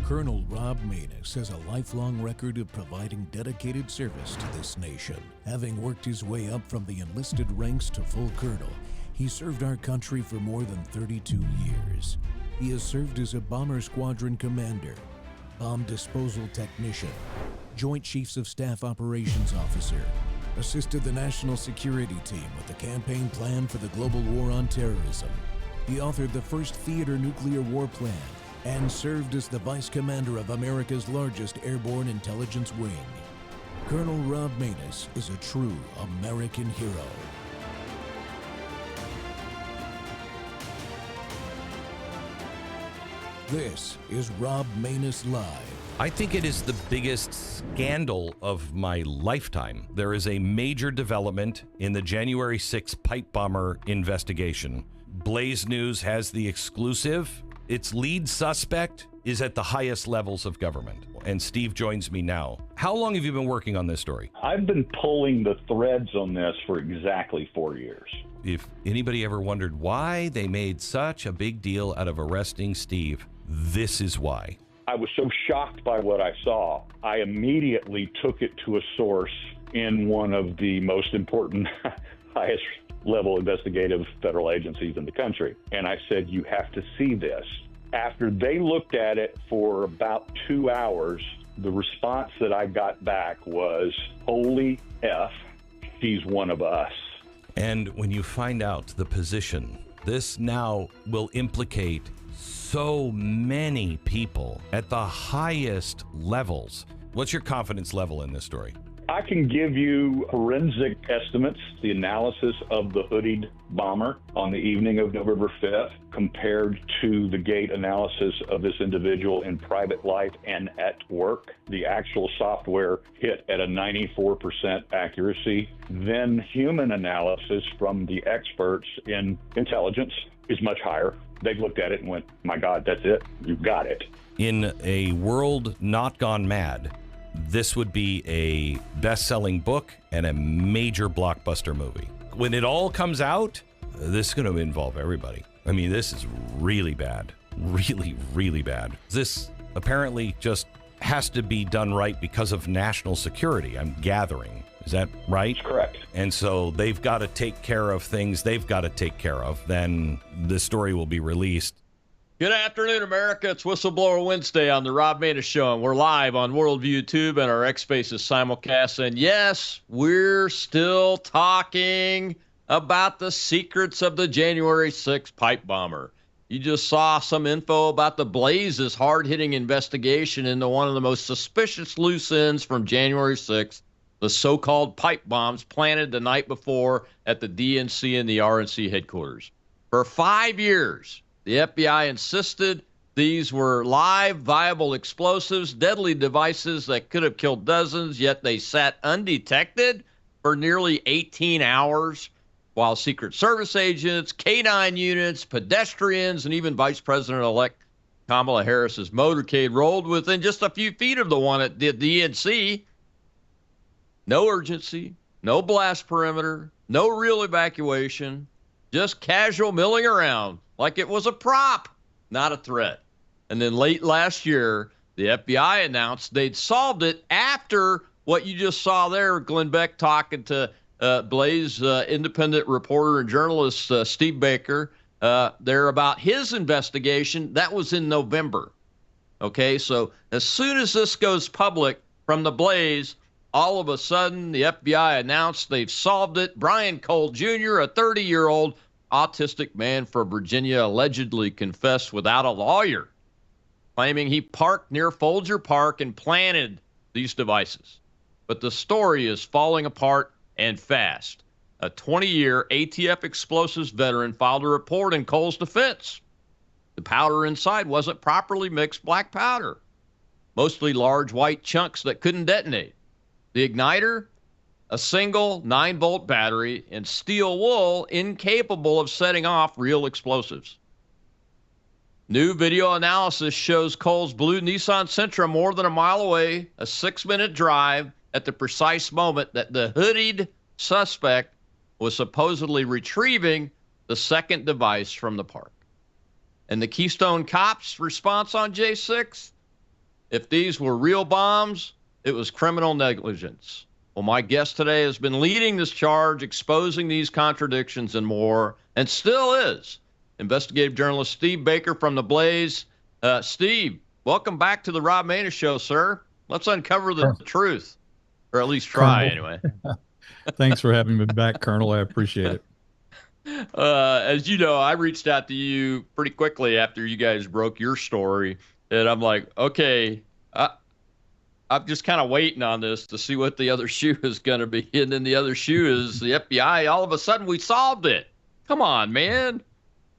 Colonel Rob Maness has a lifelong record of providing dedicated service to this nation. Having worked his way up from the enlisted ranks to full colonel, he served our country for more than 32 years. He has served as a bomber squadron commander, bomb disposal technician, Joint Chiefs of Staff Operations Officer, assisted the National Security Team with the campaign plan for the global war on terrorism. He authored the first theater nuclear war plan and served as the Vice Commander of America's largest airborne intelligence wing. Colonel Rob Maness is a true American hero. This is Rob Maness Live. I think it is the biggest scandal of my lifetime. There is a major development in the January 6th pipe bomber investigation. Blaze News has the exclusive. Its lead suspect is at the highest levels of government. And Steve joins me now. How long have you been working on this story? I've been pulling the threads on this for exactly 4 years. If anybody ever wondered why they made such a big deal out of arresting Steve, this is why. I was so shocked by what I saw, I immediately took it to a source in one of the most important, highest level investigative federal agencies in the country. And I said, you have to see this. After they looked at it for about 2 hours, the response that I got back was, holy F, she's one of us. And when you find out the position, this now will implicate so many people at the highest levels. What's your confidence level in this story? I can give you forensic estimates, the analysis of the hoodied bomber on the evening of November 5th compared to the gait analysis of this individual in private life and at work. The actual software hit at a 94% accuracy. Then human analysis from the experts in intelligence is much higher. They looked at it and went, my God, that's it. You got it. In a world not gone mad, this would be a best-selling book and a major blockbuster movie. When it all comes out, this is going to involve everybody. I mean, this is really bad. Really, really bad. This apparently just has to be done right because of national security, I'm gathering. Is that right? That's correct. And so they've got to take care of things they've got to take care of. Then the story will be released. Good afternoon, America. It's Whistleblower Wednesday on the Rob Maness Show, and we're live on Worldview Tube and our X Spaces simulcast. And yes, we're still talking about the secrets of the January 6th pipe bomber. You just saw some info about the Blaze's hard-hitting investigation into one of the most suspicious loose ends from January 6th, the so-called pipe bombs planted the night before at the DNC and the RNC headquarters. For 5 years, the FBI insisted these were live, viable explosives, deadly devices that could have killed dozens, yet they sat undetected for nearly 18 hours, while Secret Service agents, K-9 units, pedestrians, and even Vice President-elect Kamala Harris's motorcade rolled within just a few feet of the one at the DNC. No urgency, no blast perimeter, no real evacuation, just casual milling around like it was a prop, not a threat. And then late last year, the FBI announced they'd solved it after what you just saw there, Glenn Beck talking to Blaze independent reporter and journalist Steve Baker there about his investigation. That was in November. Okay, so as soon as this goes public from the Blaze, all of a sudden the FBI announced they've solved it. Brian Cole Jr., a 30-year-old autistic man from Virginia, allegedly confessed without a lawyer, claiming he parked near Folger Park and planted these devices. But the story is falling apart and fast. A 20-year ATF explosives veteran filed a report in Cole's defense. The powder inside wasn't properly mixed black powder, mostly large white chunks that couldn't detonate. The igniter, a single 9-volt battery, and steel wool incapable of setting off real explosives. New video analysis shows Cole's blue Nissan Sentra more than a mile away, a 6-minute drive at the precise moment that the hooded suspect was supposedly retrieving the second device from the park. And the Keystone Cops' response on J6? If these were real bombs, it was criminal negligence. Well, my guest today has been leading this charge, exposing these contradictions and more, and still is. Investigative journalist Steve Baker from The Blaze. Steve, welcome back to the Rob Maness Show, sir. Let's uncover the truth, or at least try, anyway. Thanks for having me back, Colonel. I appreciate it. As you know, I reached out to you pretty quickly after you guys broke your story, and I'm like, okay, I'm just kind of waiting on this to see what the other shoe is going to be. And then the other shoe is the FBI. All of a sudden, we solved it. Come on, man.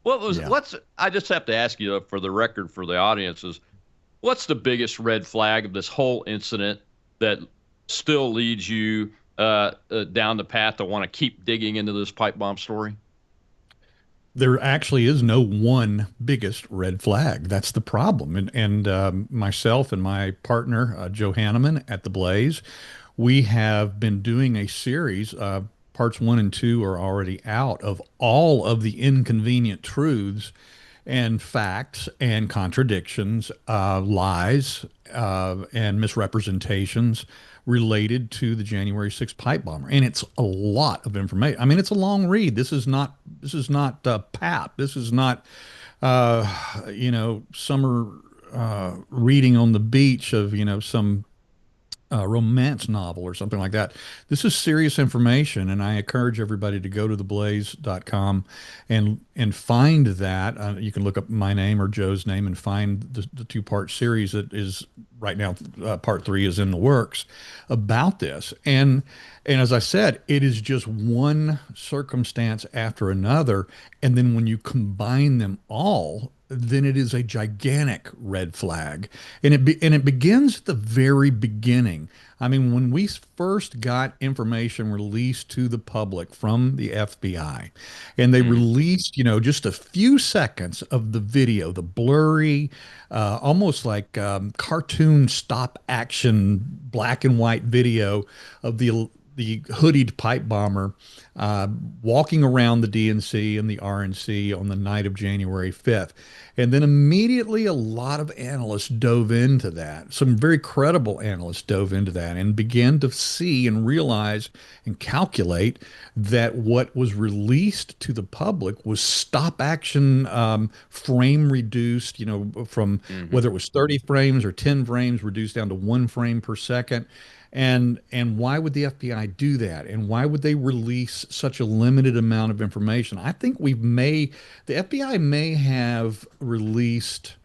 I just have to ask you for the record for the audiences, what's the biggest red flag of this whole incident that still leads you down the path to want to keep digging into this pipe bomb story? There actually is no one biggest red flag. That's the problem. And myself and my partner, Joe Hanneman at The Blaze, we have been doing a series. Parts 1 and 2 are already out of all of the inconvenient truths and facts and contradictions, lies and misrepresentations related to the January 6th pipe bomber. And it's a lot of information. I mean, it's a long read. This is not pap. This is not, summer reading on the beach of, some romance novel or something like that. This is serious information, and I encourage everybody to go to theblaze.com and find that. You can look up my name or Joe's name and find the two-part series that is right now. Part 3 is in the works about this. And as I said, it is just one circumstance after another. And then when you combine them all, then it is a gigantic red flag. And it begins at the very beginning. I mean, when we first got information released to the public from the FBI, and they released, just a few seconds of the video, the blurry, almost like cartoon stop action black and white video of the hooded pipe bomber walking around the DNC and the RNC on the night of January 5th. And then immediately a lot of analysts dove into that. Some very credible analysts dove into that and began to see and realize and calculate that what was released to the public was stop action, frame reduced, from whether it was 30 frames or 10 frames reduced down to 1 frame per second. And why would the FBI do that? And why would they release such a limited amount of information? I think the FBI may have released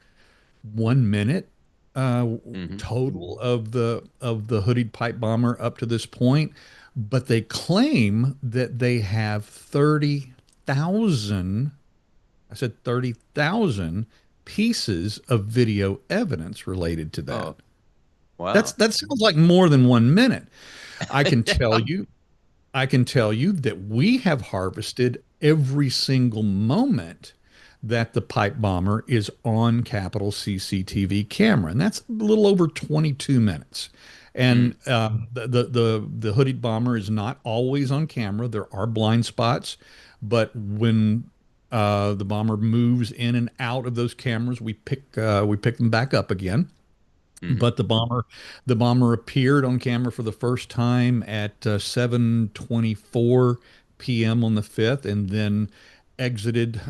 1 minute total of the hooded pipe bomber up to this point, but they claim that they have 30,000. I said 30,000 pieces of video evidence related to that. Oh. Wow. That sounds like more than 1 minute. I can tell you that we have harvested every single moment that the pipe bomber is on Capitol CCTV camera, and that's a little over 22 minutes. And the hooded bomber is not always on camera. There are blind spots, but when the bomber moves in and out of those cameras, we pick them back up again. But the bomber appeared on camera for the first time at 7:24 p.m. on the 5th, and then exited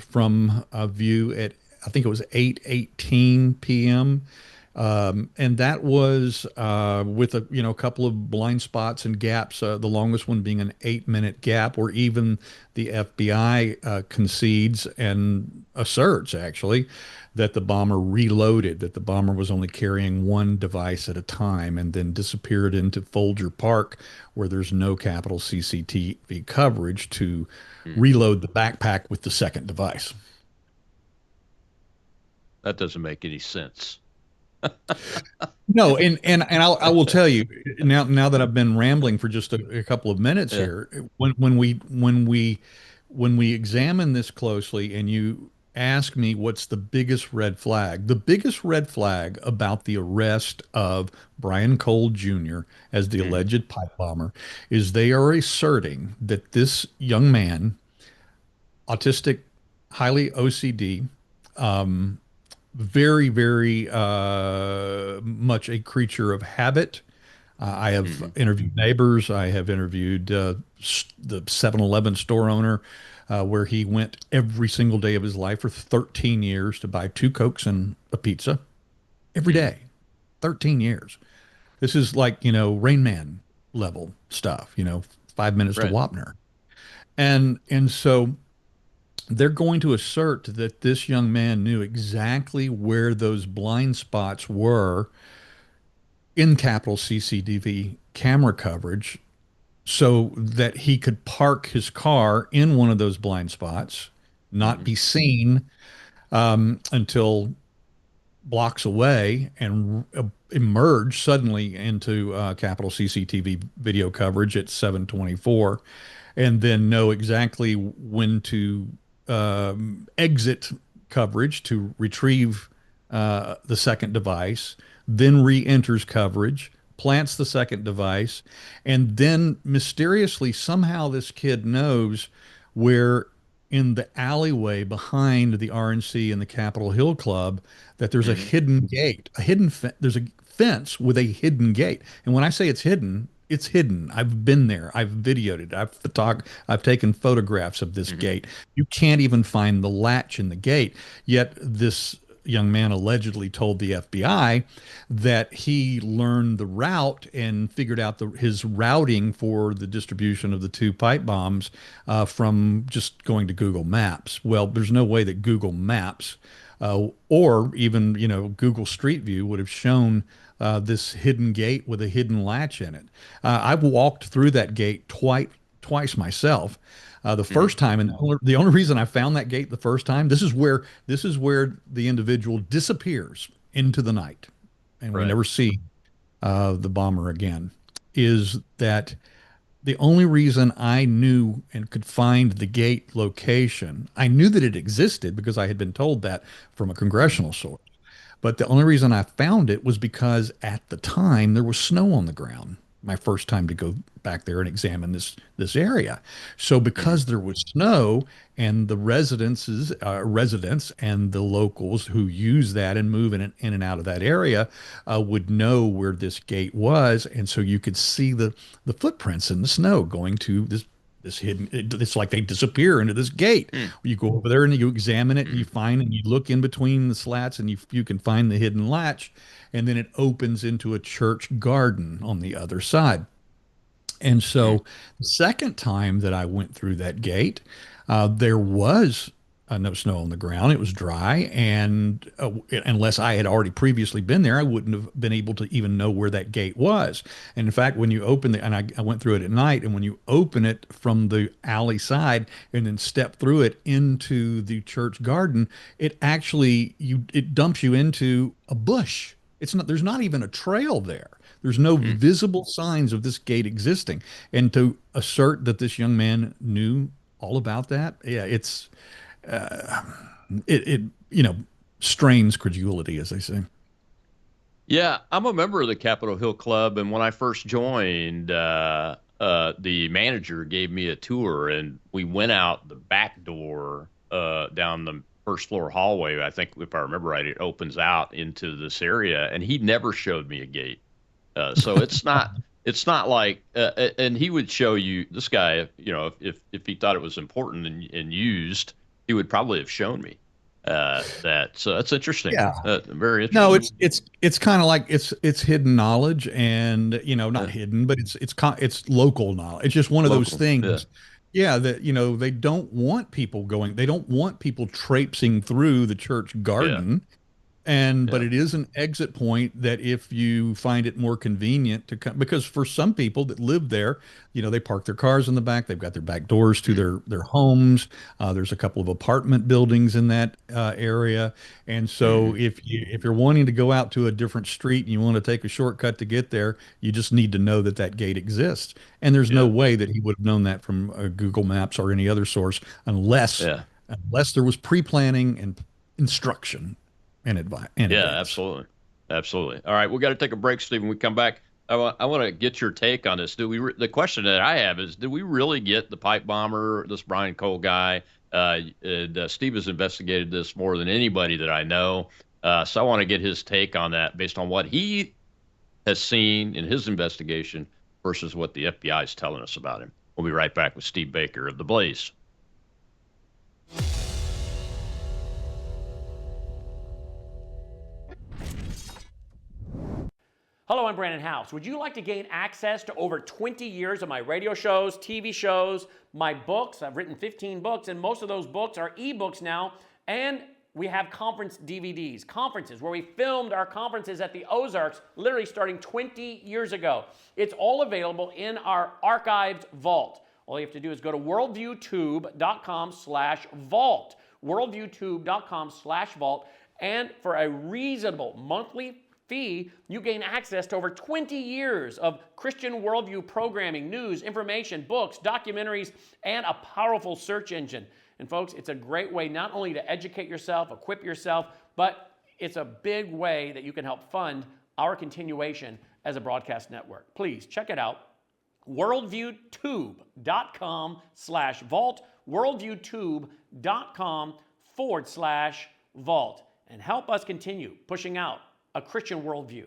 from view at, I think it was 8:18 p.m. And that was with a couple of blind spots and gaps. The longest one being an 8-minute gap, where even the FBI concedes and asserts actually that the bomber reloaded, that the bomber was only carrying one device at a time, and then disappeared into Folger Park, where there's no Capitol CCTV coverage, to reload the backpack with the second device. That doesn't make any sense. No, and I will tell you now that I've been rambling for just a couple of minutes here, when we examine this closely, and you ask me what's the biggest red flag, the biggest red flag about the arrest of Brian Cole Jr. as the alleged pipe bomber is they are asserting that this young man, autistic, highly OCD, very, very much a creature of habit. I have interviewed neighbors. I have interviewed the 7-Eleven store owner, where he went every single day of his life for 13 years to buy 2 Cokes and a pizza every day. 13 years. This is like, Rain Man level stuff, 5 minutes to Right. Wapner. And so they're going to assert that this young man knew exactly where those blind spots were in Capitol CCTV camera coverage so that he could park his car in one of those blind spots, not be seen until blocks away, and emerge suddenly into Capitol CCTV video coverage at 7:24, and then know exactly when to exit coverage to retrieve the second device, then re-enters coverage, plants the second device, and then mysteriously somehow this kid knows where in the alleyway behind the RNC and the Capitol Hill Club that there's a hidden gate, there's a fence with a hidden gate. And when I say it's hidden, it's hidden. I've been there. I've videoed it. I've taken photographs of this gate. You can't even find the latch in the gate. Yet this young man allegedly told the FBI that he learned the route and figured out his routing for the distribution of the 2 pipe bombs from just going to Google Maps. Well, there's no way that Google Maps or even Google Street View would have shown this hidden gate with a hidden latch in it. I've walked through that gate twice myself. The first time, and the only reason I found that gate the first time, this is where the individual disappears into the night, and we Right. never see the bomber again. Is that the only reason I knew and could find the gate location? I knew that it existed because I had been told that from a congressional source. But the only reason I found it was because at the time there was snow on the ground. My first time to go back there and examine this area. So because there was snow and the residents and the locals who use that and move in and out of that area would know where this gate was, and so you could see the footprints in the snow going to this hidden. It's like they disappear into this gate. You go over there and you examine it, and you look in between the slats, and you can find the hidden latch, and then it opens into a church garden on the other side. And so the second time that I went through that gate, there was no snow on the ground. It was dry, and unless I had already previously been there, I wouldn't have been able to even know where that gate was. And in fact, when you open it, and I went through it at night, and when you open it from the alley side and then step through it into the church garden, it dumps you into a bush. There's not even a trail there. There's no visible signs of this gate existing. And to assert that this young man knew all about that, yeah, it strains credulity, as they say. Yeah, I'm a member of the Capitol Hill Club, and when I first joined, the manager gave me a tour, and we went out the back door down the first floor hallway. I think, if I remember right, it opens out into this area, and he never showed me a gate. So it's not like, and he would show you, this guy, if he thought it was important and used, he would probably have shown me that. So that's interesting. Yeah. Very interesting. No, it's kind of like it's hidden knowledge, and not hidden, but it's local knowledge. It's just one of those Local, things. Yeah, that they don't want people traipsing through the church garden. But it is an exit point that if you find it more convenient to come, because for some people that live there, they park their cars in the back. They've got their back doors to their homes. There's a couple of apartment buildings in that area. And so if you're wanting to go out to a different street and you want to take a shortcut to get there, you just need to know that gate exists. And there's no way that he would have known that from Google Maps or any other source unless there was pre-planning and instruction. And advice. Absolutely. All right, we got to take a break, Stephen. We come back. I want to get your take on this. The question that I have is, did we really get the pipe bomber, this Brian Cole guy? Steve has investigated this more than anybody that I know. So I want to get his take on that based on what he has seen in his investigation versus what the FBI is telling us about him. We'll be right back with Steve Baker of The Blaze. Hello, I'm Brandon House. Would you like to gain access to over 20 years of my radio shows, TV shows, my books? I've written 15 books, and most of those books are ebooks now. And we have conference DVDs, conferences where we filmed our conferences at the Ozarks, literally starting 20 years ago. It's all available in our archived vault. All you have to do is go to worldviewtube.com/vault, worldviewtube.com/vault, and for a reasonable monthly fee, you gain access to over 20 years of Christian worldview programming, news, information, books, documentaries, and a powerful search engine. And folks, it's a great way not only to educate yourself, equip yourself, but it's a big way that you can help fund our continuation as a broadcast network. Please check it out. worldviewtube.com/vault, worldviewtube.com/vault, and help us continue pushing out a Christian worldview.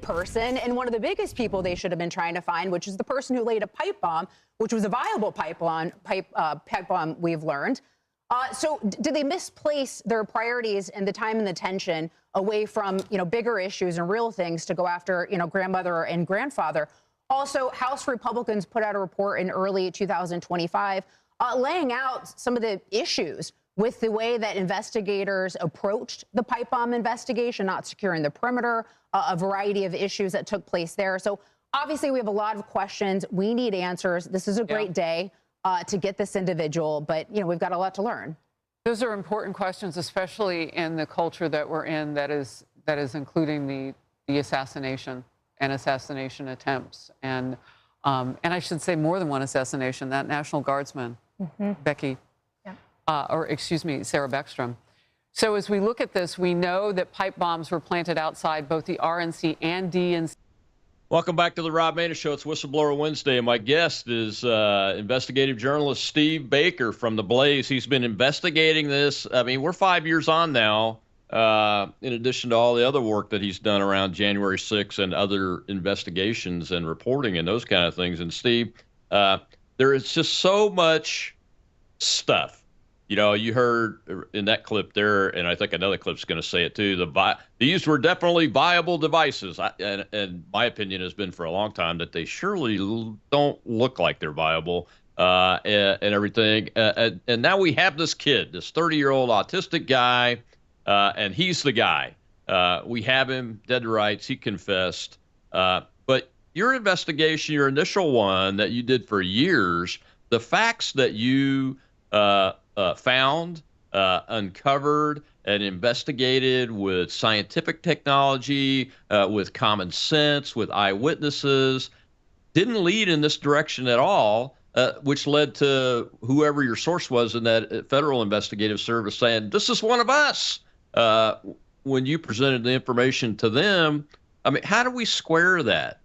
Person, and one of the biggest people they should have been trying to find, which is the person who laid a pipe bomb, which was a viable pipe bomb, we've learned. So did they misplace their priorities and the time and the attention away from, bigger issues and real things to go after, grandmother and grandfather? Also, House Republicans put out a report in early 2025 laying out some of the issues with the way that investigators approached the pipe bomb investigation, not securing the perimeter, a variety of issues that took place there. So obviously we have a lot of questions. We need answers. This is a great day to get this individual, but we've got a lot to learn. Those are important questions, especially in the culture that we're in, that is including the assassination and assassination attempts. And I should say more than one assassination, that National Guardsman, Becky. Sarah Beckstrom. So as we look at this, we know that pipe bombs were planted outside both the RNC and DNC. Welcome back to the Rob Maness Show. It's Whistleblower Wednesday, and my guest is investigative journalist Steve Baker from The Blaze. He's been investigating this. I mean, we're 5 years on now, in addition to all the other work that he's done around January 6th and other investigations and reporting and those kind of things. And Steve, there is just so much stuff. You heard in that clip there, and I think another clip's going to say it too, these were definitely viable devices. And my opinion has been for a long time that they surely don't look like they're viable and everything. And now we have this kid, this 30-year-old autistic guy, and he's the guy. We have him dead to rights. He confessed. But your investigation, your initial one that you did for years, the facts that you found, uncovered, and investigated with scientific technology, with common sense, with eyewitnesses, didn't lead in this direction at all, which led to whoever your source was in that federal investigative service saying, this is one of us. When you presented the information to them, I mean, how do we square that?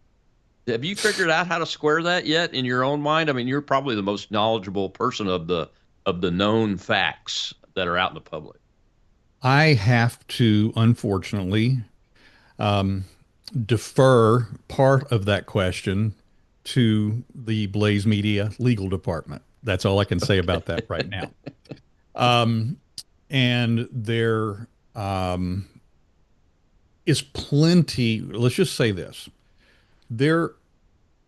Have you figured out how to square that yet in your own mind? I mean, you're probably the most knowledgeable person of the known facts that are out in the public. I have to, unfortunately, defer part of that question to the Blaze Media legal department. That's all I can say about that right now. And there is plenty, let's just say this. There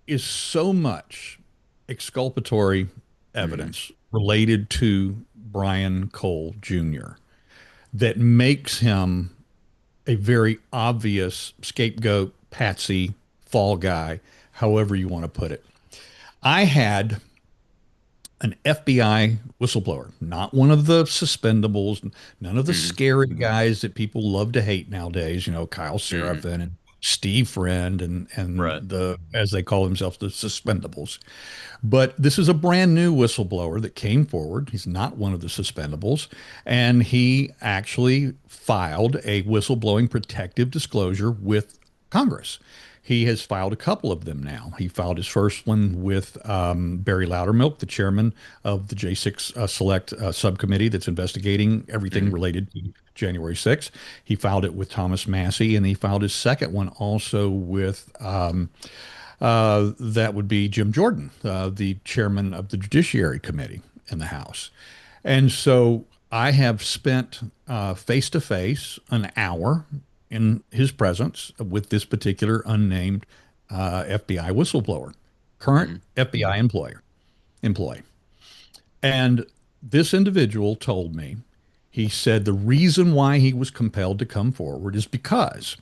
is so much exculpatory evidence related to Brian Cole Jr. that makes him a very obvious scapegoat, patsy, fall guy, however you want to put it. I had an FBI whistleblower, not one of the suspendables, none of the scary guys that people love to hate nowadays, Kyle Seraphin and Steve Friend and the, as they call themselves, the suspendables. But this is a brand new whistleblower that came forward. He's not one of the suspendables. And he actually filed a whistleblowing protective disclosure with Congress. He has filed a couple of them now. He filed his first one with Barry Loudermilk, the chairman of the J6 Select subcommittee that's investigating everything related to January 6th. He filed it with Thomas Massie, and he filed his second one also with that would be Jim Jordan, the chairman of the Judiciary Committee in the House. And so I have spent face-to-face an hour in his presence with this particular unnamed FBI whistleblower, current FBI employee. And this individual told me, he said the reason why he was compelled to come forward is because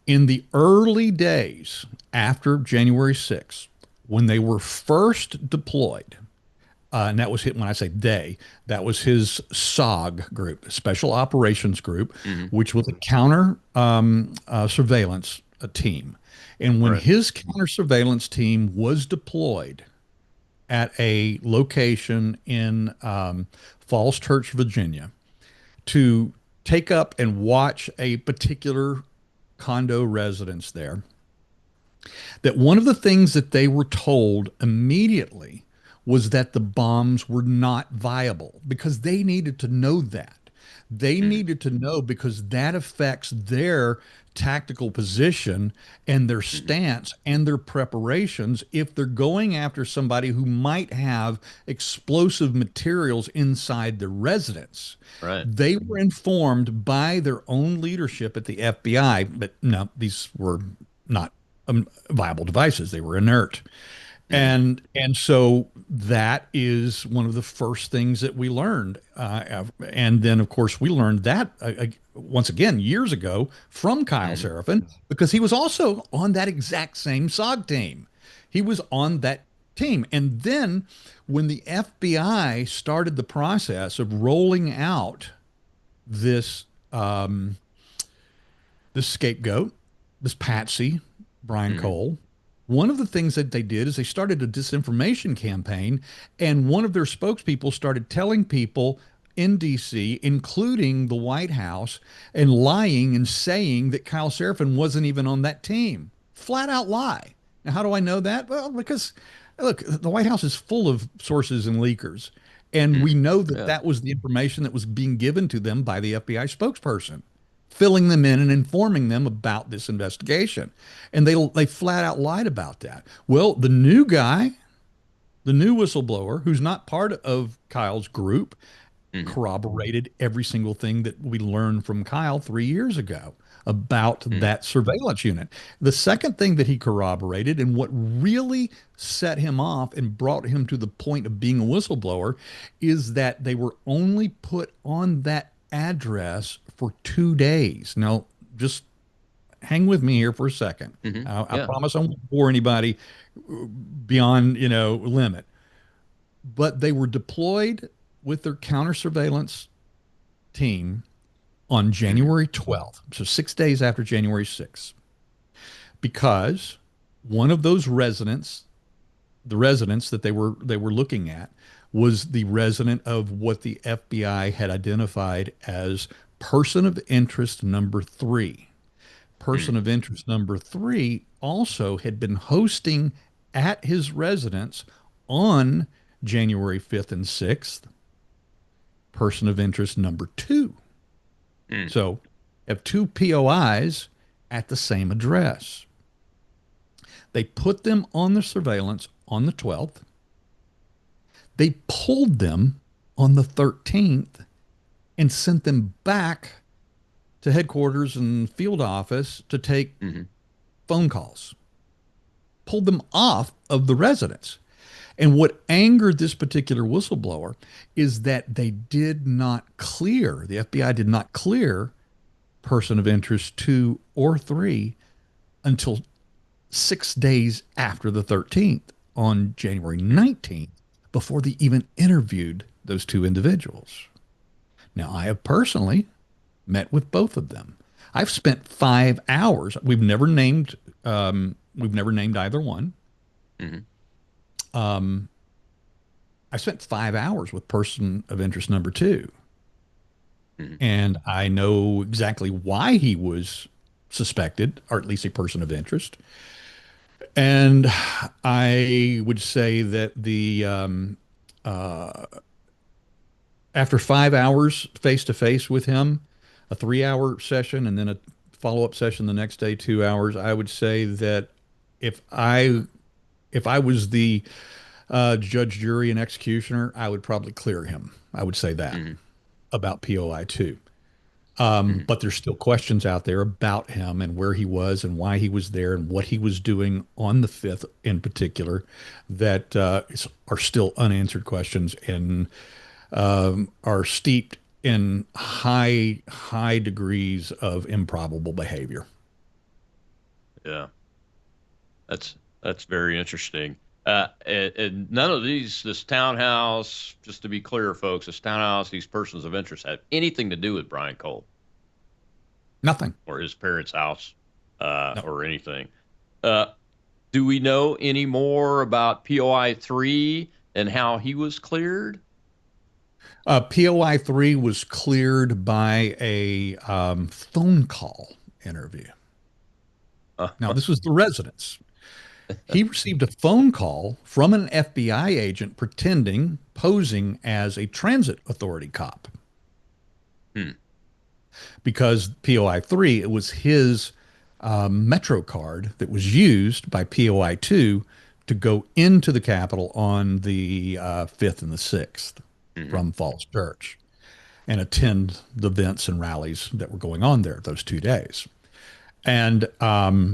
in the early days after January 6th, when they were first deployed, and that was hit when I say they, that was his SOG group, Special Operations Group, which was a counter surveillance team. And when his counter surveillance team was deployed at a location in Falls Church, Virginia, to take up and watch a particular condo residence there, that one of the things that they were told immediately was that the bombs were not viable, because they needed to know that. They needed to know because that affects their tactical position and their stance and their preparations if they're going after somebody who might have explosive materials inside their residence. Right. They were informed by their own leadership at the FBI, but no, these were not viable devices. They were inert. And so that is one of the first things that we learned. And then, of course, we learned that, once again, years ago from Kyle Seraphin, because he was also on that exact same SOG team. He was on that team. And then when the FBI started the process of rolling out this, this scapegoat, this patsy, Brian Cole, one of the things that they did is they started a disinformation campaign, and one of their spokespeople started telling people in DC, including the White House, and lying and saying that Kyle Seraphin wasn't even on that team. Flat out lie. Now, how do I know that? Well, because, look, the White House is full of sources and leakers, and we know that that was the information that was being given to them by the FBI spokesperson, filling them in and informing them about this investigation. And they flat out lied about that. Well, the new guy, the new whistleblower, who's not part of Kyle's group, corroborated every single thing that we learned from Kyle 3 years ago about that surveillance unit. The second thing that he corroborated, and what really set him off and brought him to the point of being a whistleblower, is that they were only put on that address for 2 days. Now, just hang with me here for a second. I promise I won't bore anybody beyond, limit. But they were deployed with their counter surveillance team on January 12th, so 6 days after January 6th, because one of those residents, the residents that they were looking at, was the resident of what the FBI had identified as person of interest number 3. Person of interest number 3 also had been hosting at his residence on January 5th and 6th. Person of interest number 2. So have 2 POIs at the same address. They put them on the surveillance on the 12th. They pulled them on the 13th and sent them back to headquarters and field office to take phone calls. Pulled them off of the residence. And what angered this particular whistleblower is that they did not clear, the FBI did not clear person of interest 2 or 3 until 6 days after the 13th, on January 19th, before they even interviewed those 2 individuals. Now, I have personally met with both of them. I've spent 5 hours. We've never named either one. I spent 5 hours with person of interest number 2. And I know exactly why he was suspected, or at least a person of interest. And I would say that after 5 hours face to face with him, a 3-hour session, and then a follow-up session the next day, 2 hours, I would say that if I was the judge, jury, and executioner, I would probably clear him. I would say that about POI 2. But there's still questions out there about him and where he was and why he was there and what he was doing on the 5th in particular that are still unanswered questions and are steeped in high degrees of improbable behavior. Yeah, that's very interesting. And none of this townhouse, just to be clear, folks, this townhouse, these persons of interest have anything to do with Brian Cole. Nothing. Or his parents' house, No. or anything. Do we know any more about POI 3 and how he was cleared? POI 3 was cleared by a phone call interview. Now, this was the residence. He received a phone call from an FBI agent posing as a transit authority cop. Because POI 3, it was his Metro card that was used by POI 2 to go into the Capitol on the 5th and the 6th from Falls Church and attend the events and rallies that were going on there those 2 days. And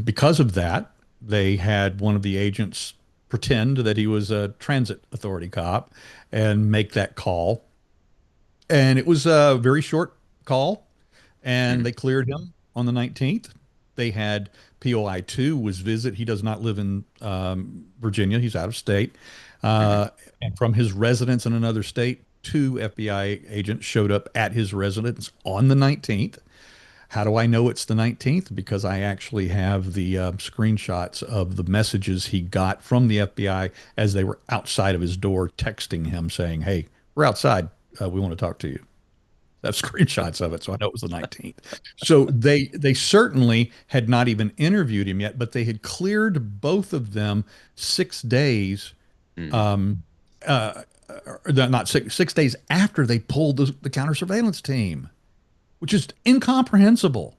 because of that, they had one of the agents pretend that he was a transit authority cop and make that call. And it was a very short call, and they cleared him on the 19th. They had POI 2 was visit. He does not live in Virginia. He's out of state. And from his residence in another state, 2 FBI agents showed up at his residence on the 19th. How do I know it's the 19th? Because I actually have the screenshots of the messages he got from the FBI as they were outside of his door texting him saying, hey, we're outside. We want to talk to you. That's screenshots of it. So I know it was the 19th. So they certainly had not even interviewed him yet, but they had cleared both of them 6 days, not 6 days after they pulled the counter surveillance team, which is incomprehensible.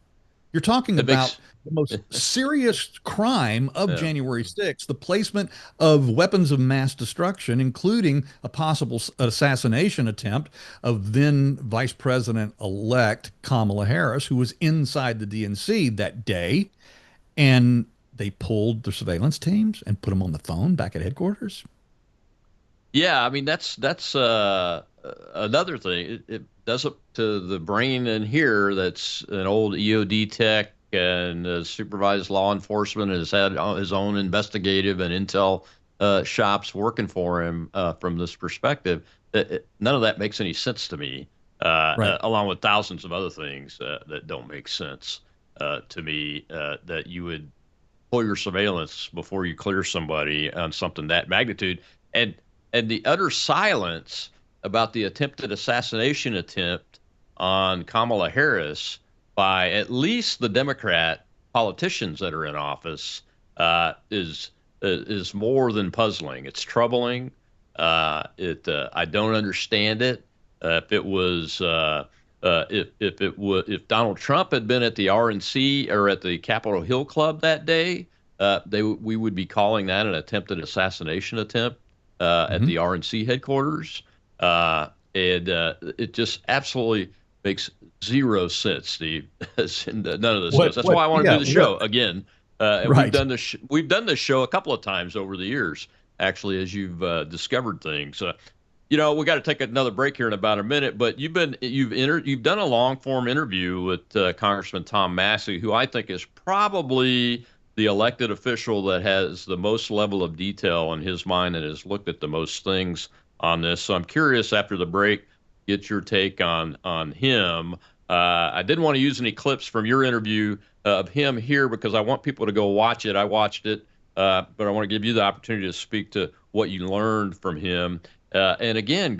You're talking about the most serious crime of January 6th, the placement of weapons of mass destruction, including a possible assassination attempt of then Vice President-elect Kamala Harris, who was inside the DNC that day. And they pulled the surveillance teams and put them on the phone back at headquarters. Yeah, I mean, that's another thing. It does up to the brain in here that's an old EOD tech and supervised law enforcement, has had his own investigative and intel shops working for him from this perspective. None of that makes any sense to me, Right. along with thousands of other things that don't make sense to me, that you would pull your surveillance before you clear somebody on something that magnitude. And the utter silence about the attempted assassination attempt on Kamala Harris by at least the Democrat politicians that are in office is more than puzzling. It's troubling. I don't understand it. If Donald Trump had been at the RNC or at the Capitol Hill Club that day, we would be calling that an attempted assassination attempt at the RNC headquarters. And it just absolutely makes zero sense, Steve. None of this does. That's why I want to do the show again. And Right. we've done this show a couple of times over the years, actually, as you've discovered things. We got to take another break here in about a minute, but you've done a long form interview with Congressman Tom Massie, who I think is probably the elected official that has the most level of detail in his mind and has looked at the most things on this. So I'm curious after the break, get your take on him. I didn't want to use any clips from your interview of him here because I want people to go watch it. I watched it, but I want to give you the opportunity to speak to what you learned from him. And again,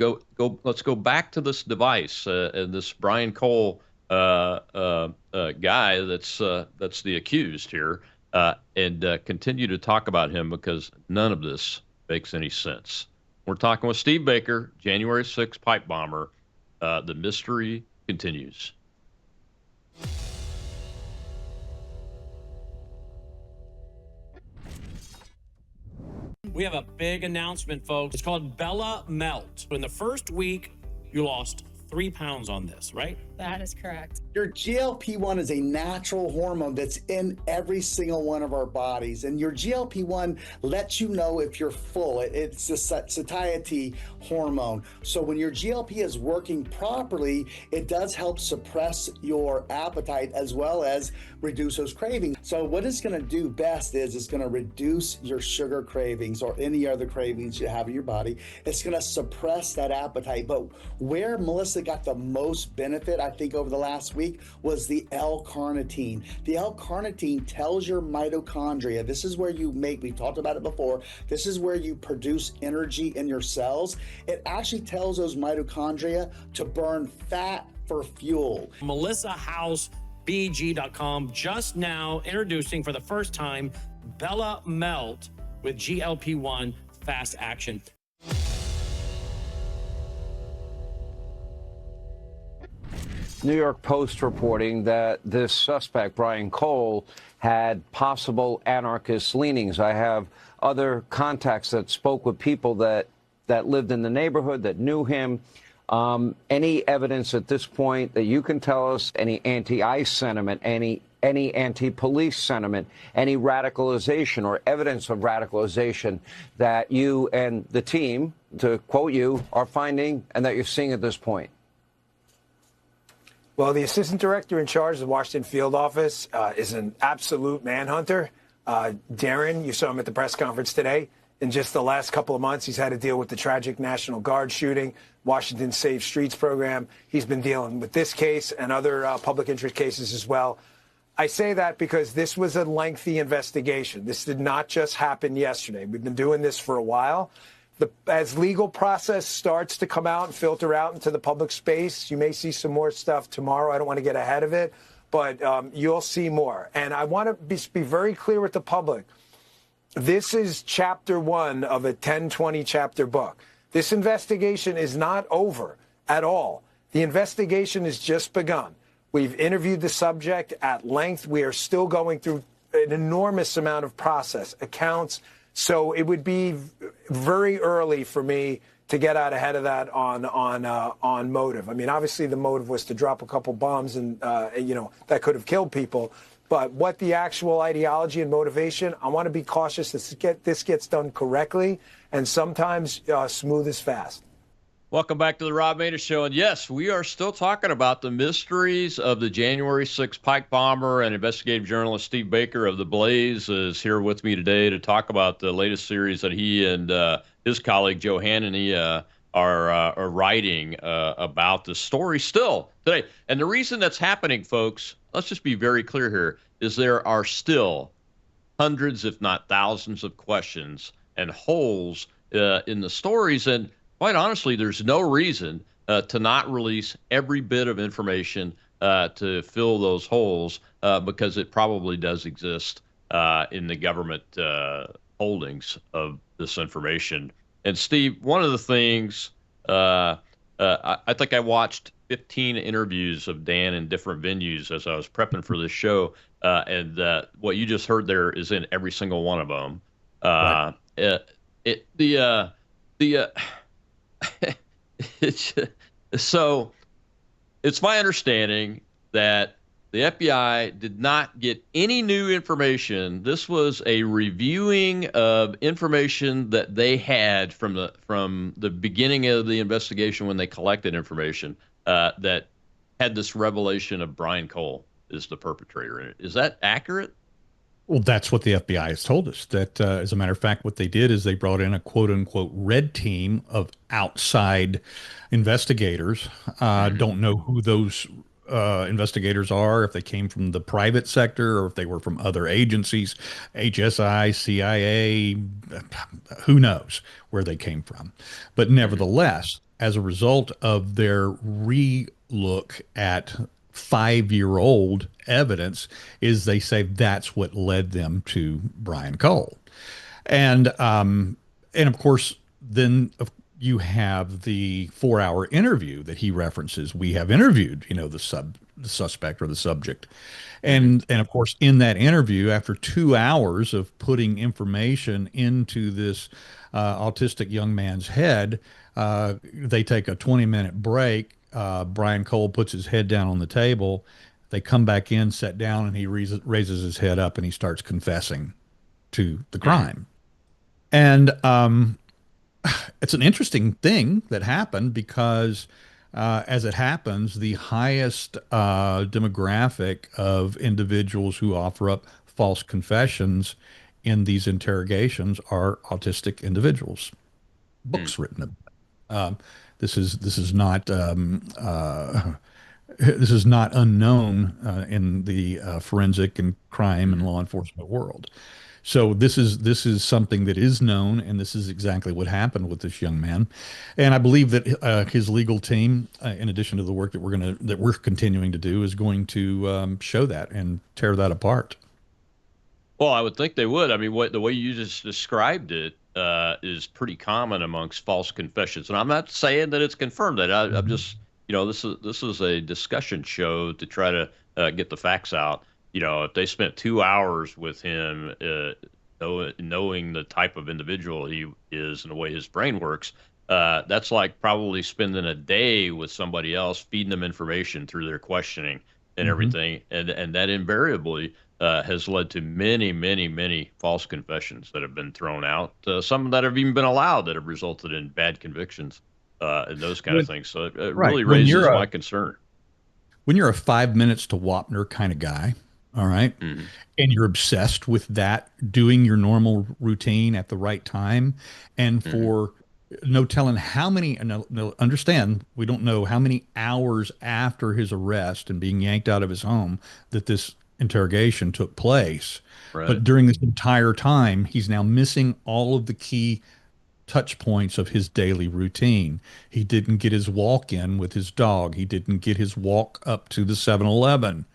let's go back to this device and this Brian Cole guy that's the accused here, and continue to talk about him because none of this makes any sense. We're talking with Steve Baker, January 6th pipe bomber. The mystery continues. We have a big announcement, folks. It's called Bella Melt. In the first week, you lost 3 pounds on this, right? That is correct. Your GLP-1 is a natural hormone that's in every single one of our bodies. And your GLP-1 lets you know if you're full. It's a satiety hormone. So when your GLP is working properly, it does help suppress your appetite as well as reduce those cravings. So what it's going to do best is it's going to reduce your sugar cravings or any other cravings you have in your body. It's going to suppress that appetite. But where Melissa got the most benefit, I think, over the last week was the L-carnitine. The L-carnitine tells your mitochondria, this is where you make, we've talked about it before, this is where you produce energy in your cells. It actually tells those mitochondria to burn fat for fuel. MelissaHouseBG.com just now introducing for the first time Bella Melt with GLP-1 fast action. New York Post reporting that this suspect, Brian Cole, had possible anarchist leanings. I have other contacts that spoke with people that lived in the neighborhood, that knew him. Any evidence at this point that you can tell us, any anti-ICE sentiment, any anti-police sentiment, any radicalization or evidence of radicalization that you and the team, to quote you, are finding and that you're seeing at this point? Well, the assistant director in charge of the Washington field office is an absolute manhunter. Darren, you saw him at the press conference today. In just the last couple of months, he's had to deal with the tragic National Guard shooting, Washington Safe Streets program. He's been dealing with this case and other public interest cases as well. I say that because this was a lengthy investigation. This did not just happen yesterday. We've been doing this for a while. As legal process starts to come out and filter out into the public space, you may see some more stuff tomorrow. I don't want to get ahead of it, but you'll see more. And I want to be very clear with the public. This is chapter 1 of a 10-20 chapter book. This investigation is not over at all. The investigation has just begun. We've interviewed the subject at length. We are still going through an enormous amount of process, accounts. So it would be very early for me to get out ahead of that on motive. I mean, obviously the motive was to drop a couple bombs and, that could have killed people. But what the actual ideology and motivation, I want to be cautious that this gets done correctly. And sometimes smooth is fast. Welcome back to the Rob Maness Show. And yes, we are still talking about the mysteries of the January 6th Pike bomber, and investigative journalist Steve Baker of The Blaze is here with me today to talk about the latest series that he and his colleague Joe Hannity are writing about the story still today. And the reason that's happening, folks, let's just be very clear here, is there are still hundreds, if not thousands, of questions and holes in the stories. And quite honestly, there's no reason to not release every bit of information to fill those holes because it probably does exist in the government holdings of this information. And Steve, one of the things, I think I watched 15 interviews of Dan in different venues as I was prepping for this show, and what you just heard there is in every single one of them. Right. So it's my understanding that the FBI did not get any new information. This was a reviewing of information that they had from the beginning of the investigation when they collected information that had this revelation of Brian Cole is the perpetrator in it. Is that accurate? Well, that's what the FBI has told us. That, as a matter of fact, what they did is they brought in a quote-unquote red team of outside investigators. Don't know who those investigators are, if they came from the private sector or if they were from other agencies, HSI, CIA, who knows where they came from. But nevertheless, as a result of their re-look at 5-year-old evidence is they say that's what led them to Brian Cole. And of course, then you have the 4-hour interview that he references. We have interviewed, the suspect or the subject. And of course, in that interview, after 2 hours of putting information into this autistic young man's head, they take a 20-minute break. Brian Cole puts his head down on the table. They come back in, sit down, and he raises his head up and he starts confessing to the crime. And it's an interesting thing that happened because as it happens, the highest demographic of individuals who offer up false confessions in these interrogations are autistic individuals. Books written about it. This is not unknown in the forensic and crime and law enforcement world. So this is something that is known, and this is exactly what happened with this young man. And I believe that his legal team, in addition to the work that we're continuing to do, is going to show that and tear that apart. Well, I would think they would. I mean, the way you just described it is pretty common amongst false confessions, and I'm not saying that it's confirmed. That I'm just, this is a discussion show to try to get the facts out. If they spent 2 hours with him, knowing the type of individual he is and the way his brain works, that's like probably spending a day with somebody else, feeding them information through their questioning and everything. And that invariably has led to many, many, many false confessions that have been thrown out. Some that have even been allowed that have resulted in bad convictions and those kind of things. So it really raises my concern. When you're a 5 minutes to Wapner kind of guy, all right, and you're obsessed with that, doing your normal routine at the right time, and for no telling how many, understand, we don't know how many hours after his arrest and being yanked out of his home that this interrogation took place. Right. But during this entire time, he's now missing all of the key touch points of his daily routine. He didn't get his walk in with his dog. He didn't get his walk up to the 7-Eleven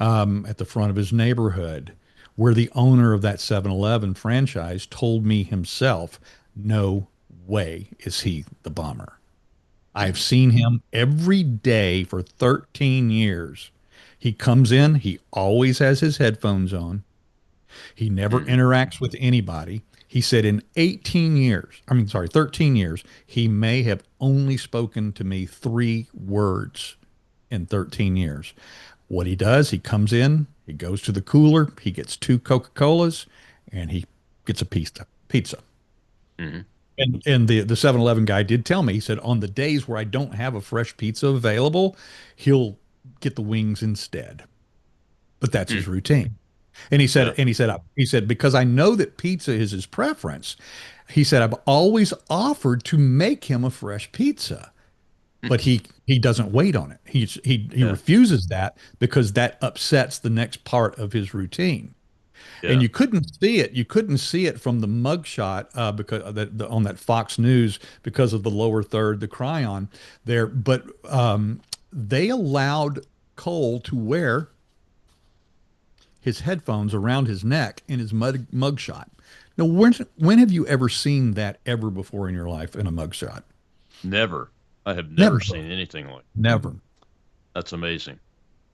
at the front of his neighborhood, where the owner of that 7-Eleven franchise told me himself, no way is he the bomber. I've seen him every day for 13 years. He comes in, he always has his headphones on. He never interacts with anybody. He said in 13 years, he may have only spoken to me 3 words in 13 years. What he does, he comes in, he goes to the cooler, he gets 2 Coca-Colas, and he gets a pizza. And the 7-Eleven guy did tell me, he said, on the days where I don't have a fresh pizza available, he'll get the wings instead. But that's his routine. And he said, because I know that pizza is his preference, he said, I've always offered to make him a fresh pizza, but he doesn't wait on it. He refuses that because that upsets the next part of his routine. Yeah. And you couldn't see it. You couldn't see it from the mugshot because on that Fox News because of the lower third, the cryon there. But they allowed Cole to wear his headphones around his neck in his mugshot. Now, when have you ever seen that ever before in your life in a mugshot? Never. I have never seen anything like that. Never. That's amazing.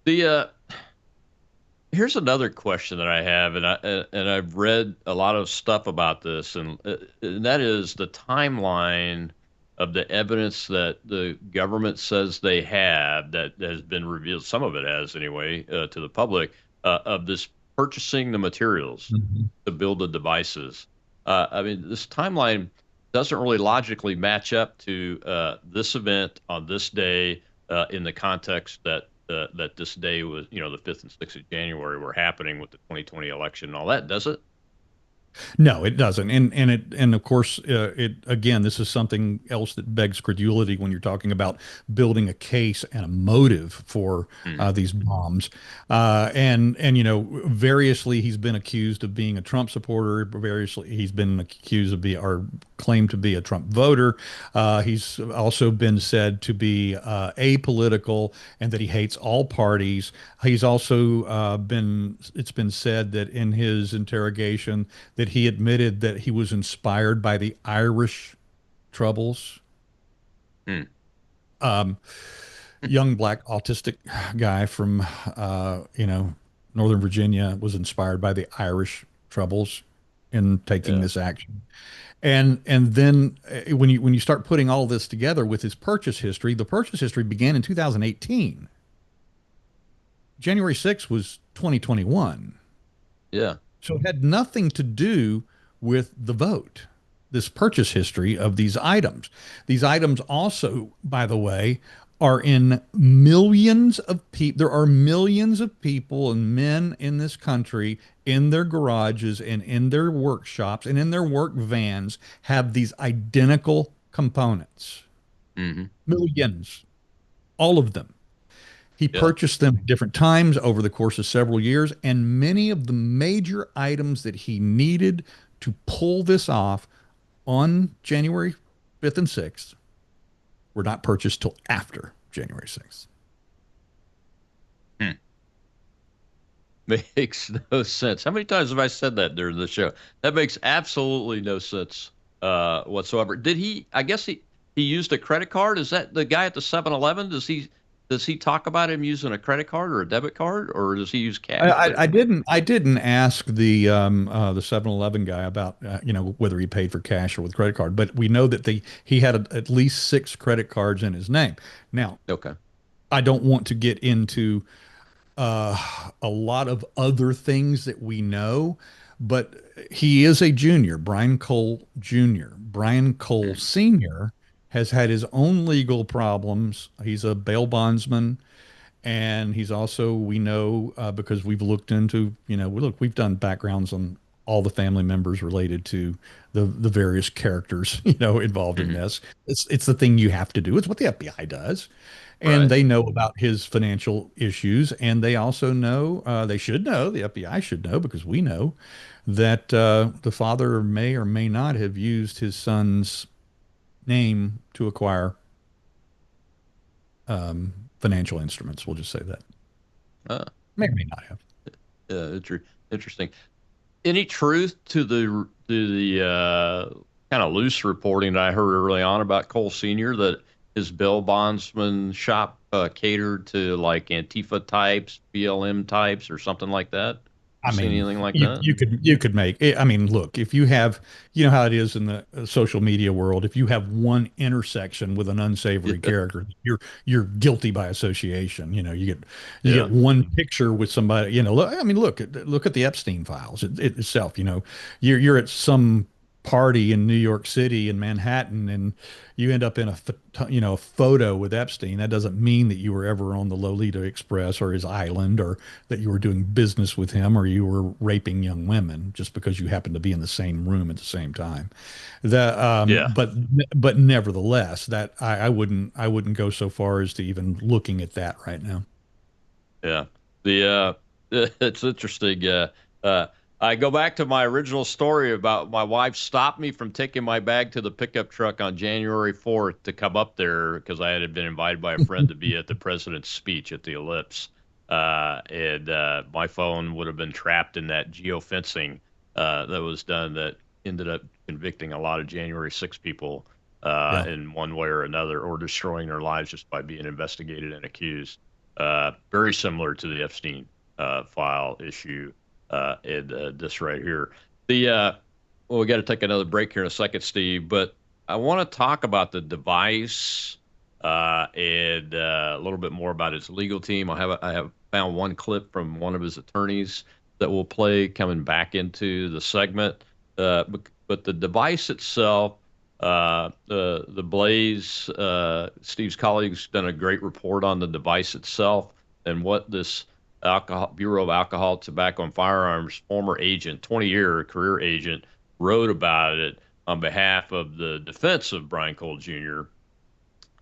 Here's another question that I have, and I've read a lot of stuff about this, and that is the timeline of the evidence that the government says they have that has been revealed. Some of it has, anyway, to the public. Of this purchasing the materials to build the devices. I mean, this timeline doesn't really logically match up to this event on this day in the context that this day was, the 5th and 6th of January were happening with the 2020 election and all that, does it? No, it doesn't. And of course, it again, this is something else that begs credulity when you're talking about building a case and a motive for these bombs. And variously, he's been accused of being a Trump supporter. Variously, he's been accused of being or claimed to be a Trump voter. He's also been said to be apolitical and that he hates all parties. He's also it's been said that in his interrogation that he admitted that he was inspired by the Irish Troubles. Young black autistic guy from Northern Virginia was inspired by the Irish Troubles in taking this action. And then when you start putting all this together with his purchase history, the purchase history began in 2018. January 6th was 2021. Yeah. So it had nothing to do with the vote, this purchase history of these items. These items also, by the way, are in millions of people. There are millions of people and men in this country in their garages and in their workshops and in their work vans have these identical components. Millions, all of them. He purchased them at different times over the course of several years, and many of the major items that he needed to pull this off on January 5th and 6th were not purchased till after January 6th. Makes no sense. How many times have I said that during the show? That makes absolutely no sense whatsoever. I guess he used a credit card? Is that the guy at the 7-Eleven? Does he talk about him using a credit card or a debit card, or does he use cash? I didn't ask the 7-Eleven guy about whether he paid for cash or with credit card, but we know that he had at least 6 credit cards in his name. Now, I don't want to get into a lot of other things that we know, but he is a junior, Brian Cole Jr. Brian Cole Sr. has had his own legal problems. He's a bail bondsman, and he's also, we know, because we've looked into, we've done backgrounds on all the family members related to the various characters, involved in this. It's the thing you have to do. It's what the FBI does. And they know about his financial issues, and they also know, the FBI should know, because we know that the father may or may not have used his son's name to acquire financial instruments. We'll just say that. May or may not have. Interesting. Any truth to the kind of loose reporting that I heard early on about Cole Sr., that his bail bondsman shop catered to like Antifa types, BLM types, or something like that? Anything like that? You could make it. I mean, look, if you have, how it is in the social media world, if you have one intersection with an unsavory character, you're guilty by association. You get one picture with somebody. Look at the Epstein files itself. You're at some party in New York City, in Manhattan, and you end up in a photo with Epstein. That doesn't mean that you were ever on the Lolita Express or his island, or that you were doing business with him, or you were raping young women just because you happened to be in the same room at the same time. But nevertheless, that I wouldn't go so far as to even looking at that right now. Yeah. It's interesting. I go back to my original story about my wife stopped me from taking my bag to the pickup truck on January 4th to come up there because I had been invited by a friend to be at the president's speech at the Ellipse. And my phone would have been trapped in that geofencing that was done that ended up convicting a lot of January 6 people in one way or another, or destroying their lives just by being investigated and accused. Very similar to the Epstein file issue. This right here. We got to take another break here in a second, Steve, but I want to talk about the device and a little bit more about its legal team. I have found one clip from one of his attorneys that will play coming back into the segment. But the device itself, the Blaze, Steve's colleagues done a great report on the device itself and what this Bureau of Alcohol, Tobacco, and Firearms former agent, 20-year career agent, wrote about it on behalf of the defense of Brian Cole Jr.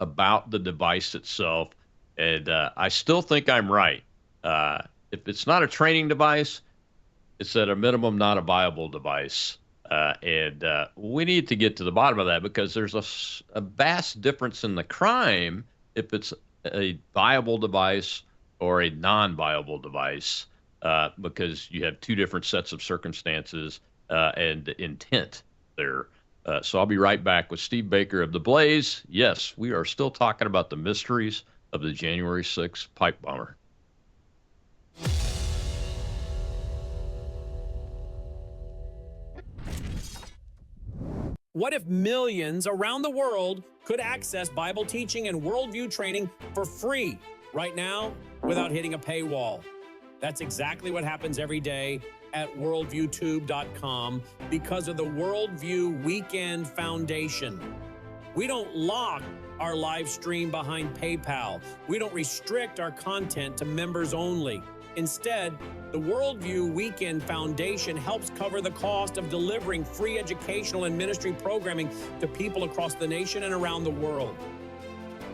about the device itself. And I still think I'm right. If it's not a training device, it's at a minimum not a viable device. And we need to get to the bottom of that, because there's a vast difference in the crime if it's a viable device or a non-viable device, because you have two different sets of circumstances and intent there. So I'll be right back with Steve Baker of The Blaze. Yes, we are still talking about the mysteries of the January 6th pipe bomber. What if millions around the world could access Bible teaching and worldview training for free right now without hitting a paywall? That's exactly what happens every day at worldviewtube.com because of the Worldview Weekend Foundation. We don't lock our live stream behind PayPal. We don't restrict our content to members only. Instead, the Worldview Weekend Foundation helps cover the cost of delivering free educational and ministry programming to people across the nation and around the world.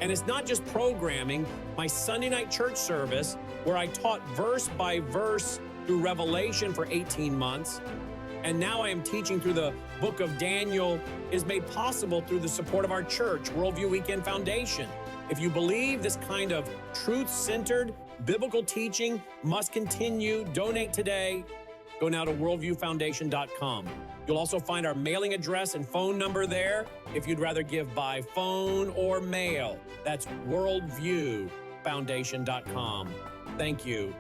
And it's not just programming. My Sunday night church service, where I taught verse by verse through Revelation for 18 months, and now I am teaching through the book of Daniel, is made possible through the support of our church, Worldview Weekend Foundation. If you believe this kind of truth-centered biblical teaching must continue, donate today. Go now to worldviewfoundation.com. You'll also find our mailing address and phone number there if you'd rather give by phone or mail. That's worldviewfoundation.com. Thank you.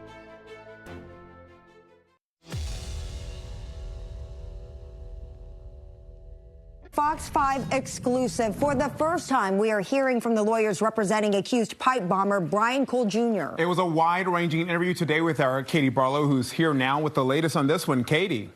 Fox 5 exclusive. For the first time, we are hearing from the lawyers representing accused pipe bomber Brian Cole Jr. It was a wide-ranging interview today with our Katie Barlow, who's here now with the latest on this one. Katie.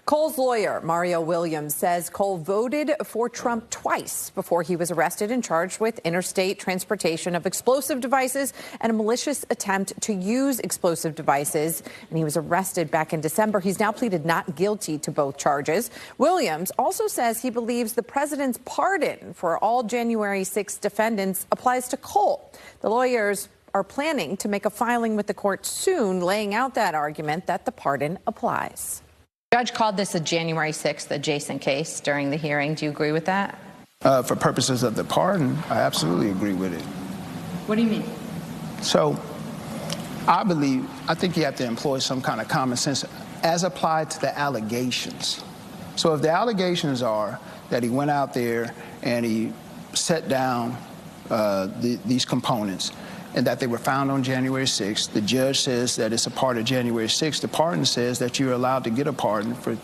Cole's lawyer, Mario Williams, says Cole voted for Trump twice before he was arrested and charged with interstate transportation of explosive devices and a malicious attempt to use explosive devices. And he was arrested back in December. He's now pleaded not guilty to both charges. Williams also says he believes the president's pardon for all January 6 defendants applies to Cole. The lawyers are planning to make a filing with the court soon, laying out that argument that the pardon applies. The judge called this a January 6th adjacent case during the hearing. Do you agree with that? For purposes of the pardon, I absolutely agree with it. What do you mean? So I think you have to employ some kind of common sense as applied to the allegations. So if the allegations are that he went out there and he set down these components, and that they were found on January 6th. The judge says that it's a part of January 6th. The pardon says that you're allowed to get a pardon for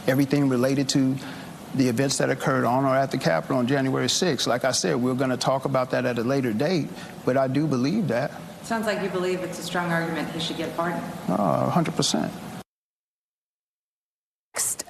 everything related to the events that occurred on or at the Capitol on January 6th. Like I said, we're going to talk about that at a later date, but I do believe that. Sounds like you believe it's a strong argument he should get pardoned. 100%.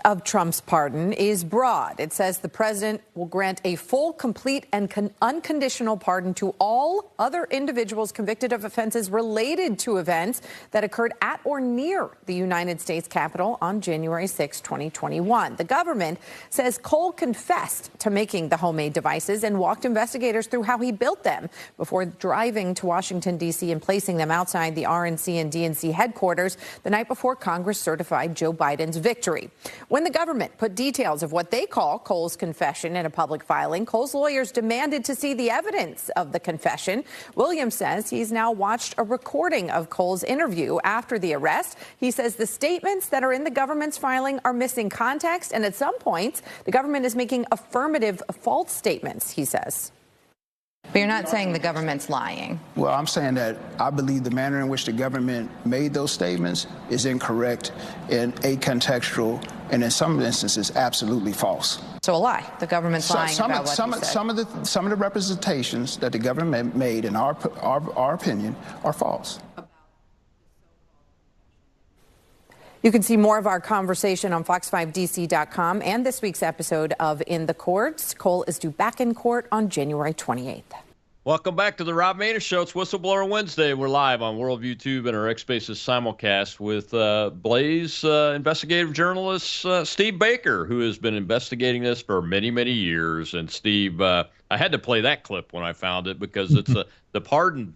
Of Trump's pardon is broad. It says the president will grant a full, complete, and unconditional pardon to all other individuals convicted of offenses related to events that occurred at or near the United States Capitol on January 6, 2021. The government says Cole confessed to making the homemade devices and walked investigators through how he built them before driving to Washington, D.C. and placing them outside the RNC and DNC headquarters the night before Congress certified Joe Biden's victory. When the government put details of what they call Cole's confession in a public filing, Cole's lawyers demanded to see the evidence of the confession. Williams says he's now watched a recording of Cole's interview after the arrest. He says the statements that are in the government's filing are missing context, and at some points, the government is making affirmative false statements, he says. But you're not saying the government's lying. Well, I'm saying that I believe the manner in which the government made those statements is incorrect and acontextual, and in some instances, absolutely false. So a lie. The government's lying about what some he said. Some of the representations that the government made, in our opinion, are false. You can see more of our conversation on fox5dc.com and this week's episode of In the Courts. Cole is due back in court on January 28th. Welcome back to the Rob Maness Show. It's Whistleblower Wednesday. We're live on Worldview Tube and our X Spaces simulcast with Blaze investigative journalist Steve Baker, who has been investigating this for many, many years. And Steve, I had to play that clip when I found it because it's the pardon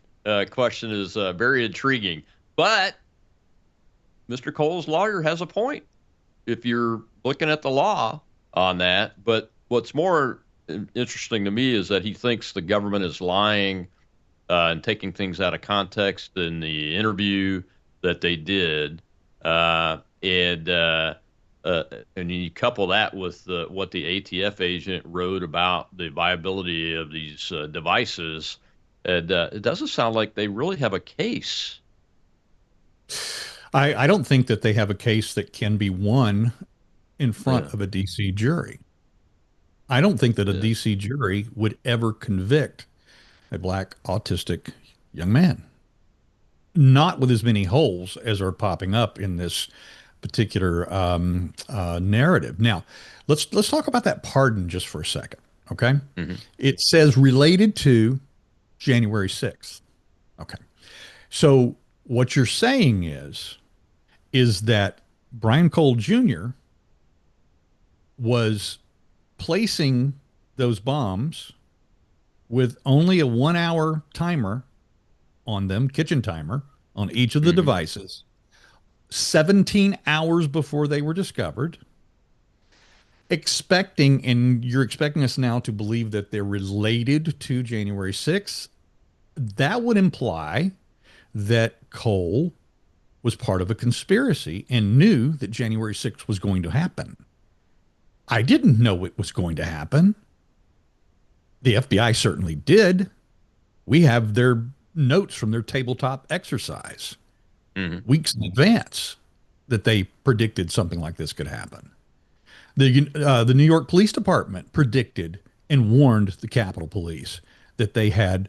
question is very intriguing. But Mr. Cole's lawyer has a point if you're looking at the law on that. But what's more interesting to me is that he thinks the government is lying and taking things out of context in the interview that they did, and you couple that with what the ATF agent wrote about the viability of these devices, and it doesn't sound like they really have a case. I don't think that they have a case that can be won in front of a DC jury. I don't think that a DC jury would ever convict a black autistic young man. Not with as many holes as are popping up in this particular narrative. Now, let's talk about that pardon just for a second, okay? It says related to January 6th. Okay. So what you're saying is that Brian Cole Jr. was placing those bombs with only a 1 hour timer on them, kitchen timer, on each of the devices, 17 hours before they were discovered, and you're expecting us now to believe that they're related to January 6th. That would imply that Cole was part of a conspiracy and knew that January 6th was going to happen. I didn't know it was going to happen. The FBI certainly did. We have their notes from their tabletop exercise weeks in advance that they predicted something like this could happen. The New York Police Department predicted and warned the Capitol Police that they had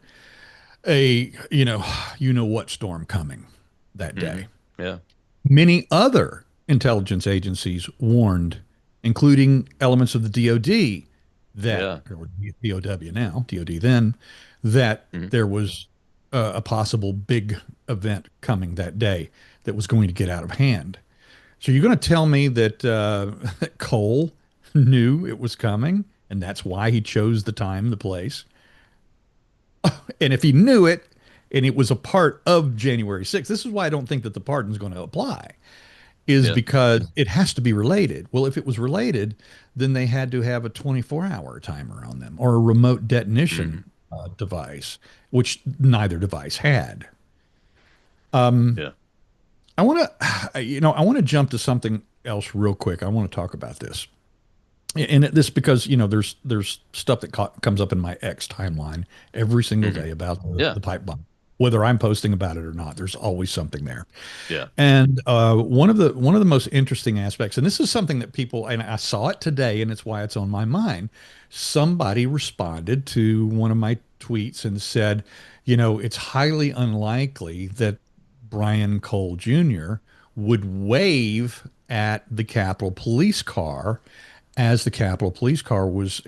a what storm coming that day. Yeah. Many other intelligence agencies warned, including elements of the DOD or DOW now, DOD then, that there was a possible big event coming that day that was going to get out of hand. So you're going to tell me that Cole knew it was coming, and that's why he chose the time, the place. And if he knew it, and it was a part of January 6th, this is why I don't think that the pardon is going to apply. Because it has to be related. Well, if it was related, then they had to have a 24-hour timer on them or a remote detonation device, which neither device had. I want to jump to something else real quick. I want to talk about this. And this because, there's stuff that comes up in my X timeline every single day about the pipe bomb. Whether I'm posting about it or not, there's always something there. Yeah. And one of the most interesting aspects, and this is something that people, and I saw it today, and it's why it's on my mind. Somebody responded to one of my tweets and said, it's highly unlikely that Brian Cole Jr. would wave at the Capitol Police car as the Capitol Police car was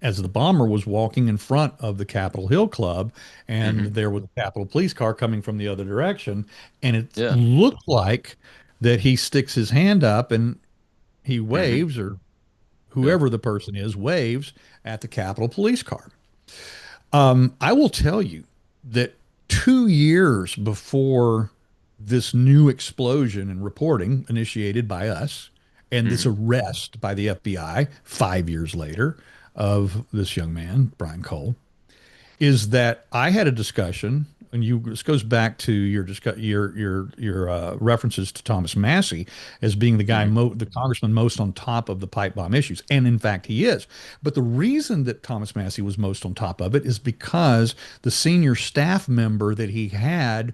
as the bomber was walking in front of the Capitol Hill Club, and there was a Capitol Police car coming from the other direction, and it looked like that he sticks his hand up and he waves, or whoever the person is waves at the Capitol Police car. I will tell you that 2 years before this new explosion and reporting initiated by us, and this arrest by the FBI 5 years later of this young man, Brian Cole, is that I had a discussion, and this goes back to your references to Thomas Massie as being the guy, the congressman most on top of the pipe bomb issues, and in fact he is. But the reason that Thomas Massie was most on top of it is because the senior staff member that he had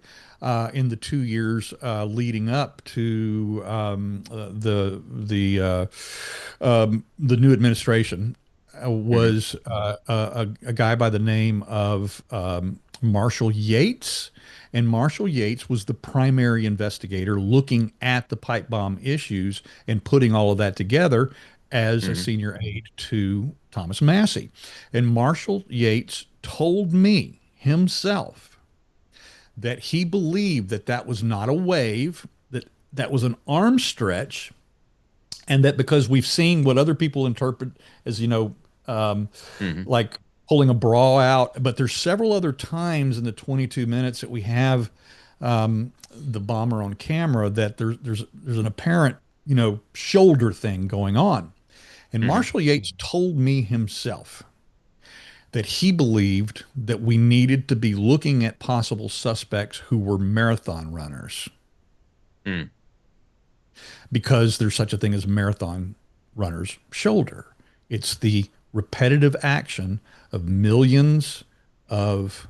in the 2 years leading up to the new administration was a guy by the name of Marshall Yates. And Marshall Yates was the primary investigator looking at the pipe bomb issues and putting all of that together as a senior aide to Thomas Massie. And Marshall Yates told me himself that he believed that that was not a wave, that that was an arm stretch, and that because we've seen what other people interpret as, like pulling a bra out, but there's several other times in the 22 minutes that we have the bomber on camera that there's an apparent, shoulder thing going on. And Marshall Yates told me himself that he believed that we needed to be looking at possible suspects who were marathon runners. Because there's such a thing as marathon runner's shoulder. It's the repetitive action of millions of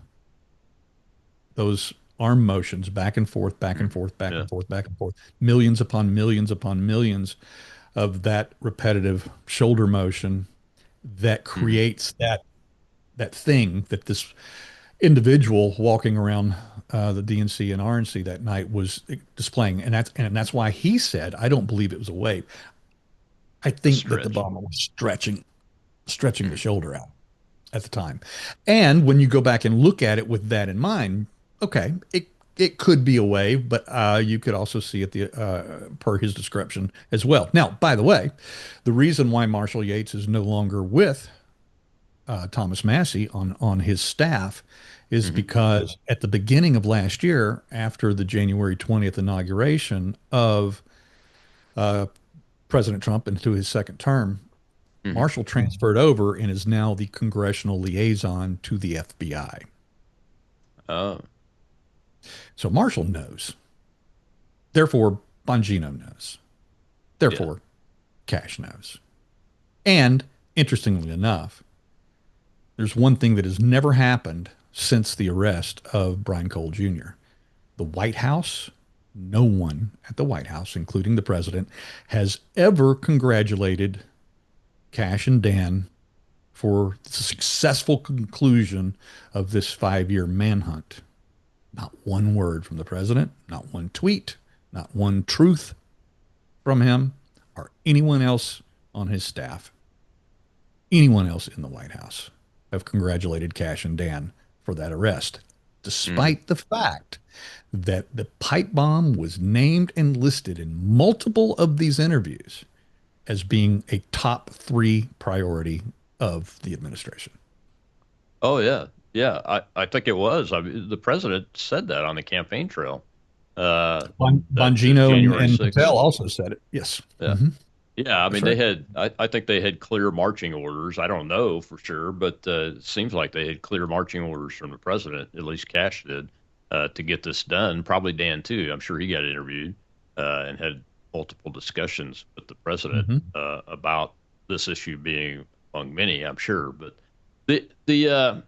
those arm motions back and forth, back and forth, back and forth, back and forth, millions upon millions upon millions of that repetitive shoulder motion that creates that thing that this individual walking around the DNC and RNC that night was displaying. And that's why he said, I don't believe it was a wave. I think that the bomber was stretching the shoulder out at the time. And when you go back and look at it with that in mind, okay, it could be a wave, but you could also see it per his description as well. Now, by the way, the reason why Marshall Yates is no longer with Thomas Massie on his staff is because at the beginning of last year, after the January 20th inauguration of President Trump into his second term, Marshall transferred over and is now the congressional liaison to the FBI. Oh. So Marshall knows. Therefore, Bongino knows. Therefore, Cash knows. And interestingly enough, there's one thing that has never happened since the arrest of Brian Cole Jr. The White House, no one at the White House, including the president, has ever congratulated Cash and Dan for the successful conclusion of this 5-year manhunt. Not one word from the president, not one tweet, not one truth from him or anyone else on his staff, anyone else in the White House have congratulated Cash and Dan for that arrest, despite the fact that the pipe bomb was named and listed in multiple of these interviews as being a top 3 priority of the administration. Oh, yeah. Yeah, I think it was. I mean, the president said that on the campaign trail. Bongino and Patel also said it. Yes. Yeah. Yeah, I mean, they had, I think they had clear marching orders. I don't know for sure, but it seems like they had clear marching orders from the president, at least Cash did, to get this done. Probably Dan, too. I'm sure he got interviewed and had multiple discussions with the president about this issue being among many, I'm sure. But the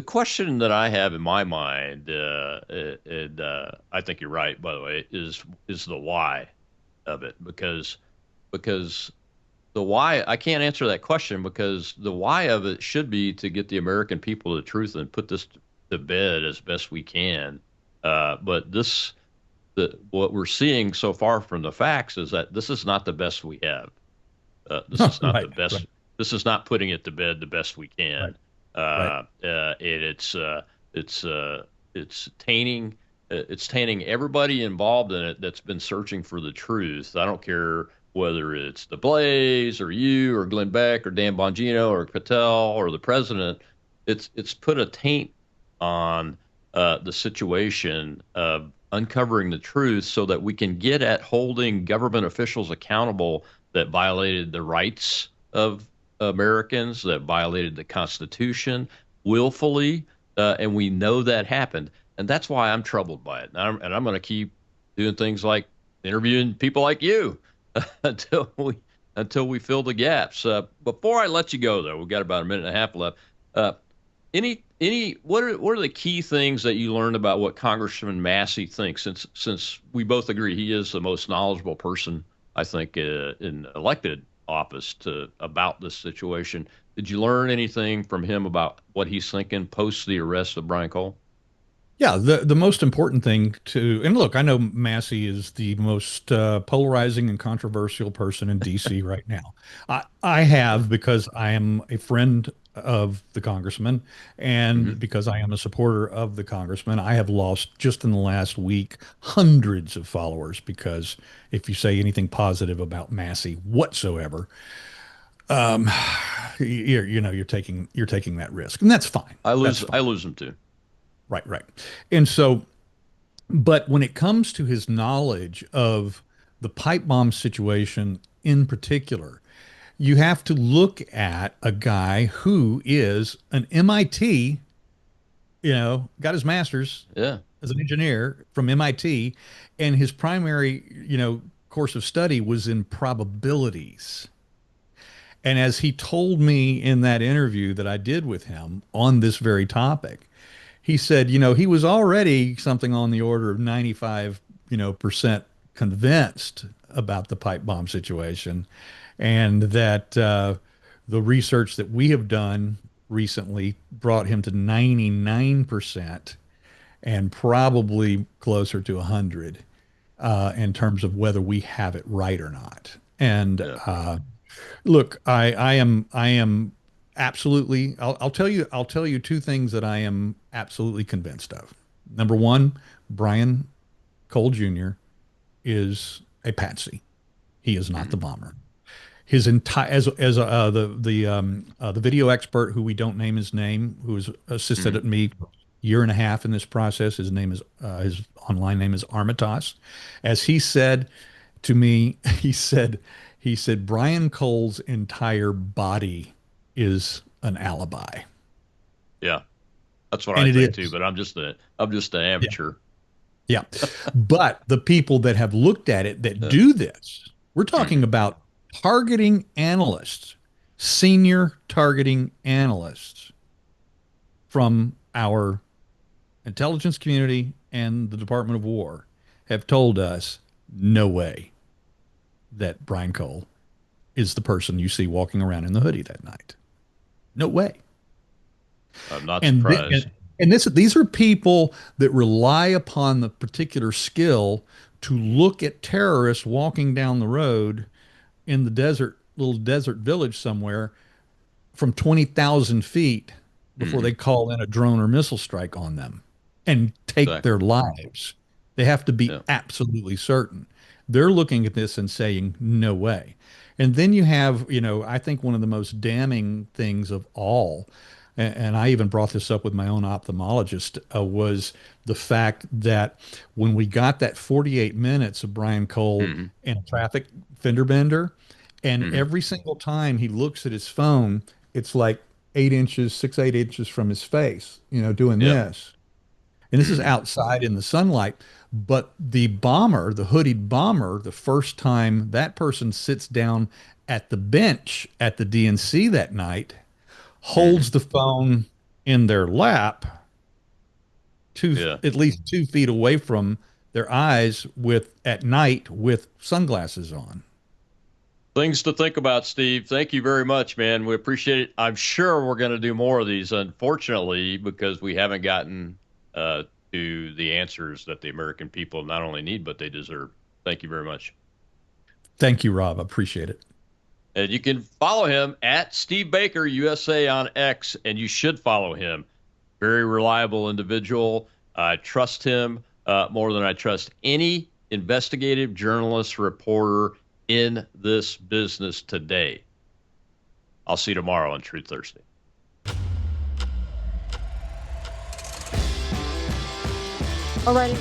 question that I have in my mind, and I think you're right, by the way, is the why of it. Because the why, I can't answer that question, because the why of it should be to get the American people the truth and put this to bed as best we can. But what we're seeing so far from the facts is that this is not the best we have. This is not the best. Right. This is not putting it to bed the best we can. It's tainting everybody involved in it that's been searching for the truth. I don't care whether it's the Blaze or you or Glenn Beck or Dan Bongino or Patel or the president. It's put a taint on the situation of uncovering the truth so that we can get at holding government officials accountable that violated the rights of Americans, that violated the Constitution willfully, and we know that happened. And that's why I'm troubled by it. And I'm going to keep doing things like interviewing people like you until we fill the gaps. Before I let you go, though, we've got about a minute and a half left. What are the key things that you learned about what Congressman Massie thinks? Since we both agree he is the most knowledgeable person, I think, in elected office about this situation. Did you learn anything from him about what he's thinking post the arrest of Brian Cole? Yeah, the most important thing to, and look, I know Massey is the most polarizing and controversial person in D.C. right now. I have, because I am a friend of the congressman, and because I am a supporter of the congressman, I have lost just in the last week hundreds of followers, because if you say anything positive about Massey whatsoever, you're taking that risk, and that's fine. I lose them too. Right. And so, but when it comes to his knowledge of the pipe bomb situation in particular, you have to look at a guy who is an MIT, got his master's as an engineer from MIT, and his primary, course of study was in probabilities. And as he told me in that interview that I did with him on this very topic, he said, he was already something on the order of 95, % convinced about the pipe bomb situation, and that the research that we have done recently brought him to 99% and probably closer to 100 in terms of whether we have it right or not. And look, I am absolutely. I'll tell you two things that I am absolutely convinced of. Number one, Brian Cole Jr. is a patsy. He is not the bomber. His entire the video expert, who we don't name his name, who has assisted at me a year and a half in this process. His name is his online name is Armitage. As he said to me, he said Brian Cole's entire body is an alibi. Yeah, that's what I think too. But I'm just an amateur. Yeah. But the people that have looked at it that do this, we're talking about targeting analysts, senior targeting analysts from our intelligence community and the Department of War, have told us no way that Brian Cole is the person you see walking around in the hoodie that night. No way. I'm not surprised. These are people that rely upon the particular skill to look at terrorists walking down the road in the little desert village somewhere from 20,000 feet before they call in a drone or missile strike on them and take their lives. They have to be absolutely certain. They're looking at this and saying, no way. And then you have, I think one of the most damning things of all, and I even brought this up with my own ophthalmologist, was the fact that when we got that 48 minutes of Brian Cole in a traffic fender bender, and every single time he looks at his phone, it's like 8 inches, 6-8 inches from his face, doing this. And this is outside in the sunlight. But the bomber, the hooded bomber, the first time that person sits down at the bench at the DNC that night, holds the phone in their lap, at least 2 feet away from their eyes at night with sunglasses on. Things to think about, Steve. Thank you very much, man. We appreciate it. I'm sure we're going to do more of these, unfortunately, because we haven't gotten to the answers that the American people not only need, but they deserve. Thank you very much. Thank you, Rob. I appreciate it. And you can follow him at Steve Baker USA on X, and you should follow him. Very reliable individual. I trust him more than I trust any investigative journalist, reporter in this business today. I'll see you tomorrow on Truth Thursday. Alrighty.